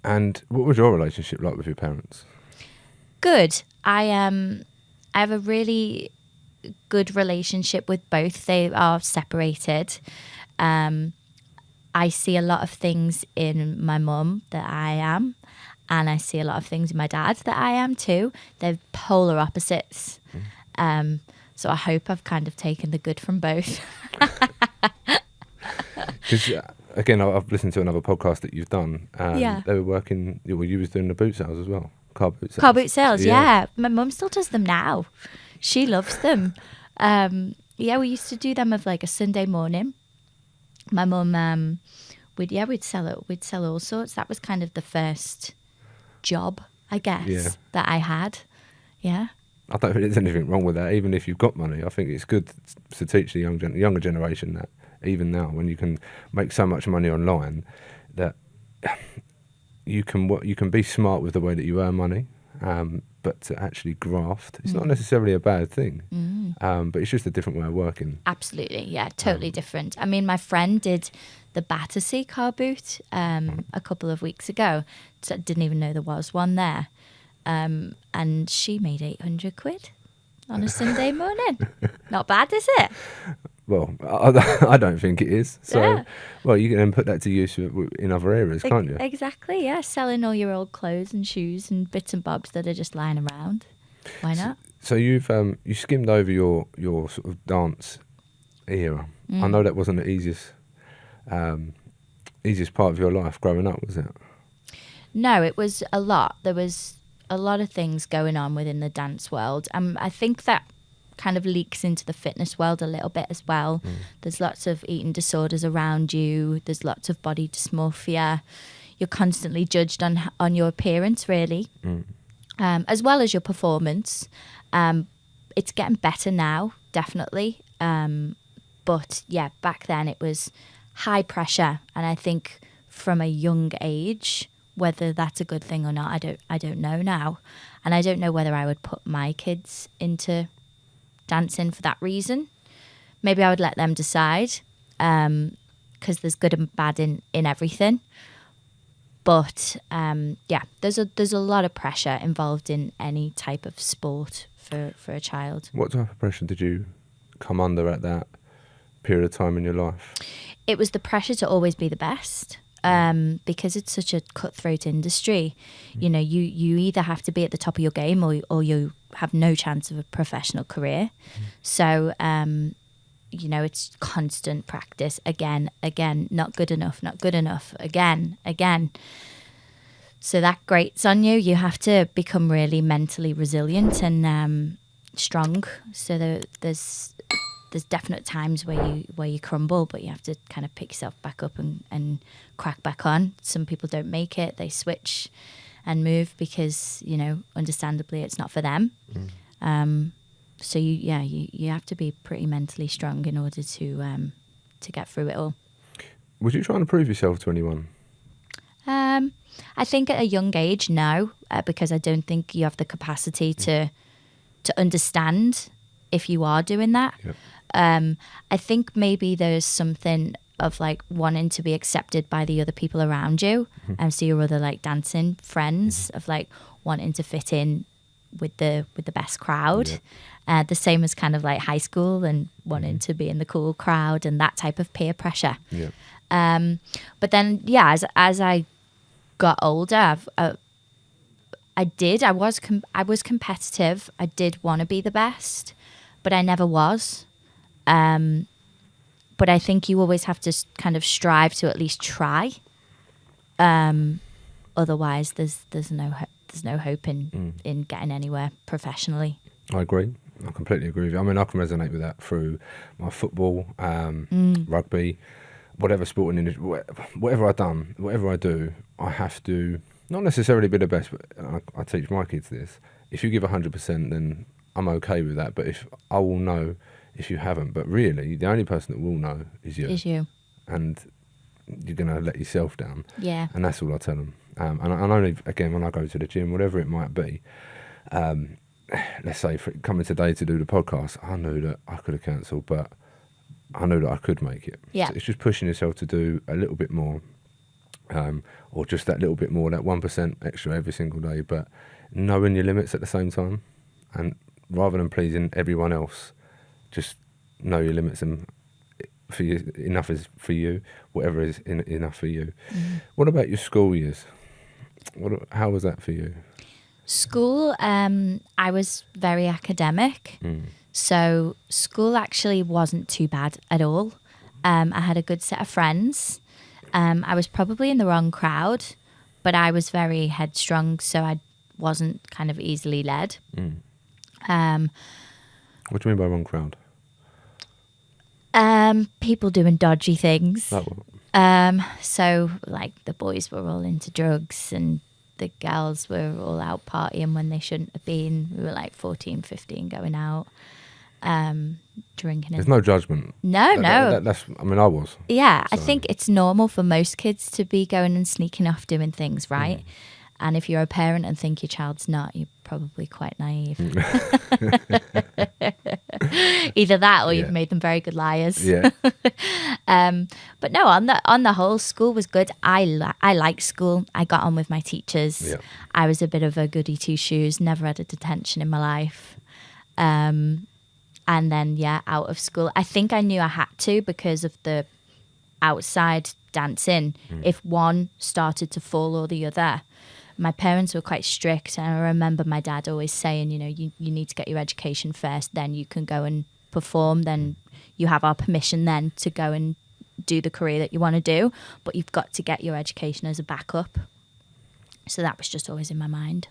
And what was your relationship like with your parents? Good. I have a really good relationship with both. They are separated. I see a lot of things in my mum that I am, and I see a lot of things in my dad that I am too. They're polar opposites. So I hope I've kind of taken the good from both. Because again, I've listened to another podcast that you've done. Yeah. They were working. Well, you was doing the boot sales as well. Car boot sales. Car boot sales, yeah. My mum still does them now. She loves them. Yeah, we used to do them of like a Sunday morning. My mum, we'd sell it. We'd sell all sorts. That was kind of the first job, I guess, that I had. Yeah. I don't think there's anything wrong with that. Even if you've got money, I think it's good to teach the younger generation that even now, when you can make so much money online, that you can be smart with the way that you earn money, but to actually graft, it's not necessarily a bad thing. But it's just a different way of working. Absolutely, yeah, totally different. I mean, my friend did the Battersea car boot a couple of weeks ago. So I didn't even know there was one there. And she made 800 quid on a Sunday morning. Not bad, is it? Well, I don't think it is. So, well, you can then put that to use in other areas, can't you? Exactly, yeah. Selling all your old clothes and shoes and bits and bobs that are just lying around. Why not? So you've you skimmed over your sort of dance era. I know that wasn't the easiest part of your life growing up, was it? No, it was a lot. There was a lot of things going on within the dance world. I think that kind of leaks into the fitness world a little bit as well. There's lots of eating disorders around you. There's lots of body dysmorphia. You're constantly judged on your appearance, really, as well as your performance. It's getting better now, definitely. But yeah, back then it was high pressure, and I think from a young age, whether that's a good thing or not, I don't know now. And I don't know whether I would put my kids into dancing for that reason. Maybe I would let them decide, because there's good and bad in everything. But yeah, there's a lot of pressure involved in any type of sport for a child. What type of pressure did you come under at that period of time in your life? It was the pressure to always be the best. Because it's such a cutthroat industry, you know, you either have to be at the top of your game or you have no chance of a professional career. So, you know, it's constant practice again, not good enough, again. So that grates on you. You have to become really mentally resilient and strong. So there's definite times where you crumble, but you have to kind of pick yourself back up and crack back on. Some people don't make it; they switch and move because, you know, understandably, it's not for them. So you have to be pretty mentally strong in order to get through it all. Was you trying to prove yourself to anyone? I think at a young age, no, because I don't think you have the capacity to understand if you are doing that. Yep. I think maybe there's something of like wanting to be accepted by the other people around you, and so your other like dancing friends of like wanting to fit in with the best crowd. Yep. The same as kind of like high school and wanting to be in the cool crowd and that type of peer pressure. Yep. But then as I got older, I was competitive. I did want to be the best, but I never was. But I think you always have to kind of strive to at least try. Otherwise, there's no hope in getting anywhere professionally. I agree. I completely agree with you. I mean, I can resonate with that through my football, rugby, whatever sporting industry, whatever I've done, whatever I do, I have to not necessarily be the best, but I teach my kids this. If you give 100%, then I'm okay with that. But if I will know if you haven't, but really the only person that will know is you. And you're going to let yourself down. Yeah. And that's all I tell them. And only, again, when I go to the gym, whatever it might be, let's say for coming today to do the podcast, I knew that I could have cancelled, but I knew that I could make it. Yeah. So it's just pushing yourself to do a little bit more or just that little bit more, that 1% extra every single day, but knowing your limits at the same time, and rather than pleasing everyone else, just know your limits, and for you, enough is for you, whatever is enough for you. What about your school years? How was that for you? School, I was very academic. So school actually wasn't too bad at all. I had a good set of friends. I was probably in the wrong crowd, but I was very headstrong, so I wasn't kind of easily led. What do you mean by wrong crowd? People doing dodgy things. Like what? So like the boys were all into drugs and the girls were all out partying when they shouldn't have been. We were like 14, 15 going out, drinking. There's no judgment. No. That's. I mean, I was. Yeah, So. I think it's normal for most kids to be going and sneaking off doing things, right? And if you're a parent and think your child's not, you're probably quite naive. Either that or you've made them very good liars. Yeah. But no, on the whole, school was good. I liked school. I got on with my teachers. Yeah. I was a bit of a goody two-shoes, never had a detention in my life. And then, out of school. I think I knew I had to because of the outside dancing. If one started to fall or the other, my parents were quite strict, and I remember my dad always saying, you need to get your education first, then you can go and perform, then you have our permission then to go and do the career that you want to do, but you've got to get your education as a backup. So that was just always in my mind.